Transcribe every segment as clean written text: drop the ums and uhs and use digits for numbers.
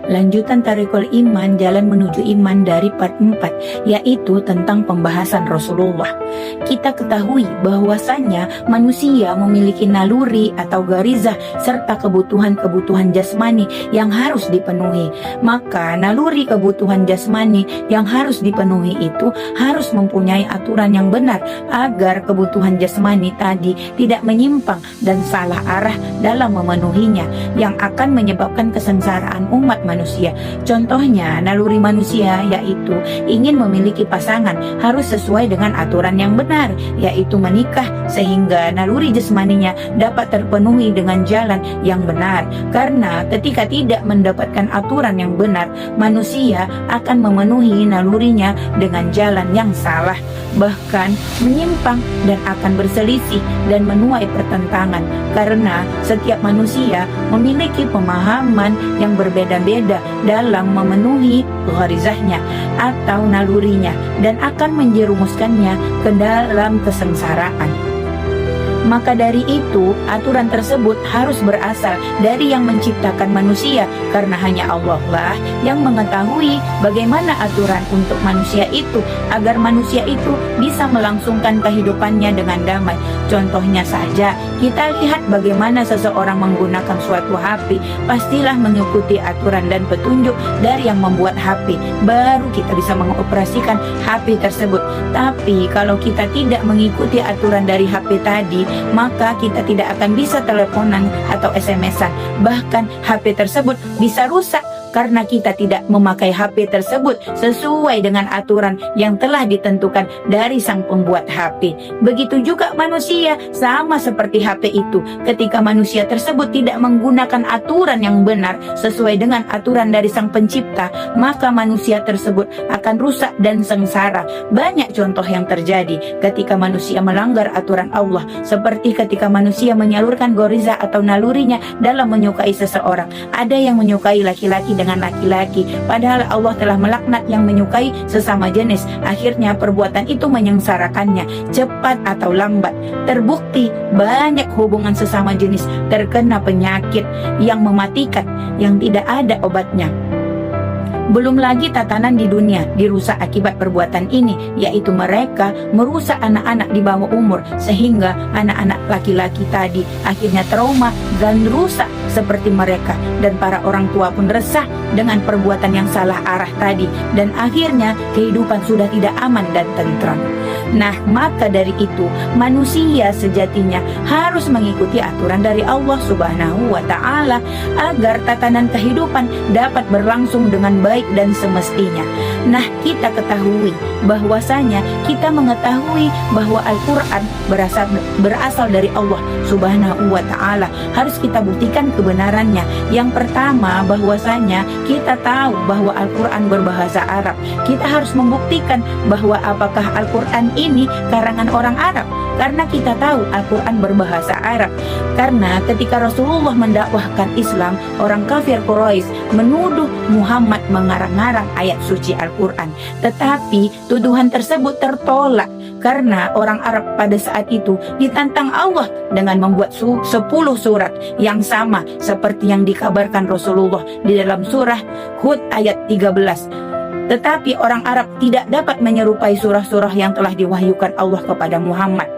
Lanjutan Thariqul Iman, jalan menuju iman dari part 4, yaitu tentang pembahasan Rasulullah. Kita ketahui bahwasannya manusia memiliki naluri atau garizah serta kebutuhan-kebutuhan jasmani yang harus dipenuhi. Maka naluri kebutuhan jasmani yang harus dipenuhi itu harus mempunyai aturan yang benar agar kebutuhan jasmani tadi tidak menyimpang dan salah arah dalam memenuhinya, yang akan menyebabkan kesengsaraan umat manusia. Contohnya naluri manusia yaitu ingin memiliki pasangan harus sesuai dengan aturan yang benar, yaitu menikah, sehingga naluri jasmaninya dapat terpenuhi dengan jalan yang benar. Karena ketika tidak mendapatkan aturan yang benar, manusia akan memenuhi nalurinya dengan jalan yang salah, bahkan menyimpang dan akan berselisih dan menuai pertentangan, karena setiap manusia memiliki pemahaman yang berbeda-beda dalam memenuhi gharizahnya atau nalurinya dan akan menjerumuskannya ke dalam kesengsaraan. Maka dari itu, aturan tersebut harus berasal dari yang menciptakan manusia, karena hanya Allah lah yang mengetahui bagaimana aturan untuk manusia itu, agar manusia itu bisa melangsungkan kehidupannya dengan damai. Contohnya saja, kita lihat bagaimana seseorang menggunakan suatu HP, pastilah mengikuti aturan dan petunjuk dari yang membuat HP, baru kita bisa mengoperasikan HP tersebut. Tapi kalau kita tidak mengikuti aturan dari HP tadi, maka kita tidak akan bisa teleponan atau SMS-an. Bahkan HP tersebut bisa rusak karena kita tidak memakai HP tersebut sesuai dengan aturan yang telah ditentukan dari sang pembuat HP. Begitu juga manusia, sama seperti HP itu. Ketika manusia tersebut tidak menggunakan aturan yang benar sesuai dengan aturan dari sang pencipta, maka manusia tersebut akan rusak dan sengsara. Banyak contoh yang terjadi ketika manusia melanggar aturan Allah, seperti ketika manusia menyalurkan goriza atau nalurinya dalam menyukai seseorang. Ada yang menyukai laki-laki dengan laki-laki, padahal Allah telah melaknat yang menyukai sesama jenis. Akhirnya perbuatan itu menyengsarakannya, cepat atau lambat. Terbukti banyak hubungan sesama jenis terkena penyakit yang mematikan, yang tidak ada obatnya. Belum lagi tatanan di dunia dirusak akibat perbuatan ini, yaitu mereka merusak anak-anak di bawah umur, sehingga anak-anak laki-laki tadi akhirnya trauma dan rusak seperti mereka, dan para orang tua pun resah dengan perbuatan yang salah arah tadi, dan akhirnya kehidupan sudah tidak aman dan tentram. Nah, maka dari itu manusia sejatinya harus mengikuti aturan dari Allah Subhanahu wa Ta'ala agar tatanan kehidupan dapat berlangsung dengan baik dan semestinya. Nah, kita ketahui bahwasanya kita mengetahui bahwa Al-Quran berasal dari Allah Subhanahu wa Ta'ala. Harus kita buktikan kebenarannya. Yang pertama, bahwasanya kita tahu bahwa Al-Quran berbahasa Arab. Kita harus membuktikan bahwa apakah Al-Quran ini karangan orang Arab, karena kita tahu Al-Quran berbahasa Arab. Karena ketika Rasulullah mendakwahkan Islam, orang kafir Quraisy menuduh Muhammad mengarang-arang ayat suci Al-Quran. Tetapi tuduhan tersebut tertolak karena orang Arab pada saat itu ditantang Allah dengan membuat 10 surat yang sama seperti yang dikabarkan Rasulullah di dalam surah Hud ayat 13. Tetapi orang Arab tidak dapat menyerupai surah-surah yang telah diwahyukan Allah kepada Muhammad.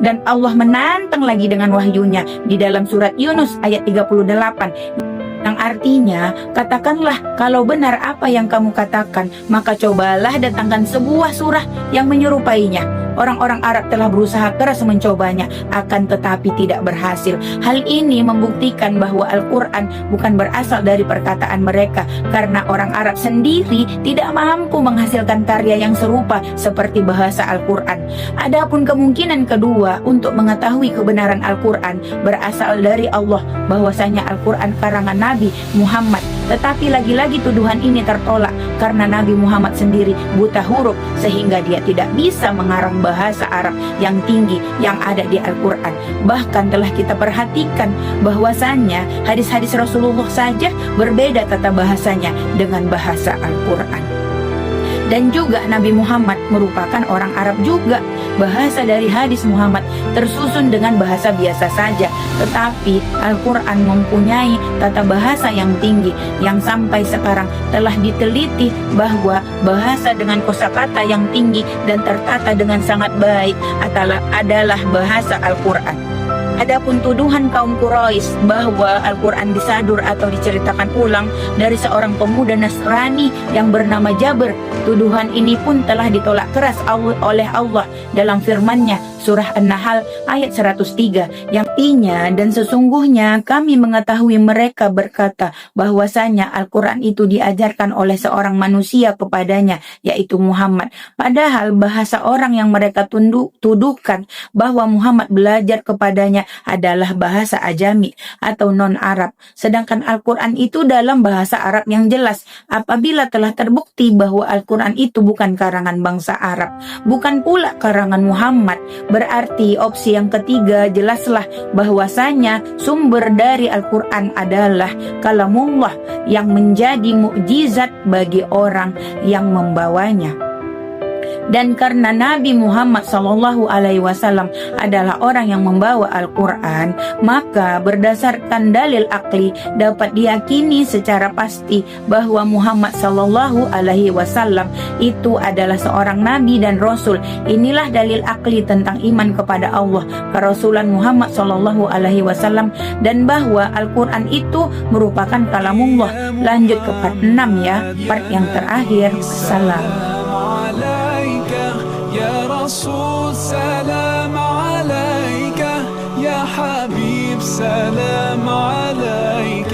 Dan Allah menantang lagi dengan wahyunya di dalam surat Yunus ayat 38. Yang artinya, katakanlah kalau benar apa yang kamu katakan, maka cobalah datangkan sebuah surah yang menyerupainya. Orang-orang Arab telah berusaha keras mencobanya, akan tetapi tidak berhasil. Hal ini membuktikan bahwa Al-Quran bukan berasal dari perkataan mereka, karena orang Arab sendiri tidak mampu menghasilkan karya yang serupa seperti bahasa Al-Quran. Adapun kemungkinan kedua untuk mengetahui kebenaran Al-Quran berasal dari Allah, bahwasanya Al-Quran karangan Nabi Muhammad. Tetapi lagi-lagi tuduhan ini tertolak karena Nabi Muhammad sendiri buta huruf, sehingga dia tidak bisa mengarang bahasa Arab yang tinggi yang ada di Al-Quran. Bahkan telah kita perhatikan bahwasannya hadis-hadis Rasulullah saja berbeda tata bahasanya dengan bahasa Al-Quran. Dan juga Nabi Muhammad merupakan orang Arab juga. bahasa dari hadis Muhammad tersusun dengan bahasa biasa saja, tetapi Al-Quran mempunyai tata bahasa yang tinggi yang sampai sekarang telah diteliti bahwa bahasa dengan kosakata yang tinggi dan tertata dengan sangat baik adalah bahasa Al-Quran. Adapun tuduhan kaum Quraisy bahwa Al-Quran disadur atau diceritakan ulang dari seorang pemuda Nasrani yang bernama Jabir, tuduhan ini pun telah ditolak keras oleh Allah dalam firman-Nya surah An-Nahl ayat 103 yang artinya, dan sesungguhnya kami mengetahui mereka berkata bahwasanya Al-Quran itu diajarkan oleh seorang manusia kepadanya, yaitu Muhammad. Padahal bahasa orang yang mereka tuduhkan bahwa Muhammad belajar kepadanya adalah bahasa Ajami atau non-Arab. Sedangkan Al-Quran itu dalam bahasa Arab yang jelas. Apabila telah terbukti bahwa Al-Quran itu bukan karangan bangsa Arab, bukan pula karangan Muhammad, berarti opsi yang ketiga jelaslah bahwasanya sumber dari Al-Quran adalah kalamullah yang menjadi mukjizat bagi orang yang membawanya. Dan karena Nabi Muhammad SAW adalah orang yang membawa Al-Quran, maka berdasarkan dalil akli dapat diyakini secara pasti bahwa Muhammad SAW itu adalah seorang Nabi dan Rasul. Inilah dalil akli tentang iman kepada Allah, kerasulan Muhammad SAW, dan bahwa Al-Quran itu merupakan kalamullah. Lanjut ke part 6 ya, part yang terakhir. Salam. يا رسول سلام عليك، يا حبيب سلام عليك.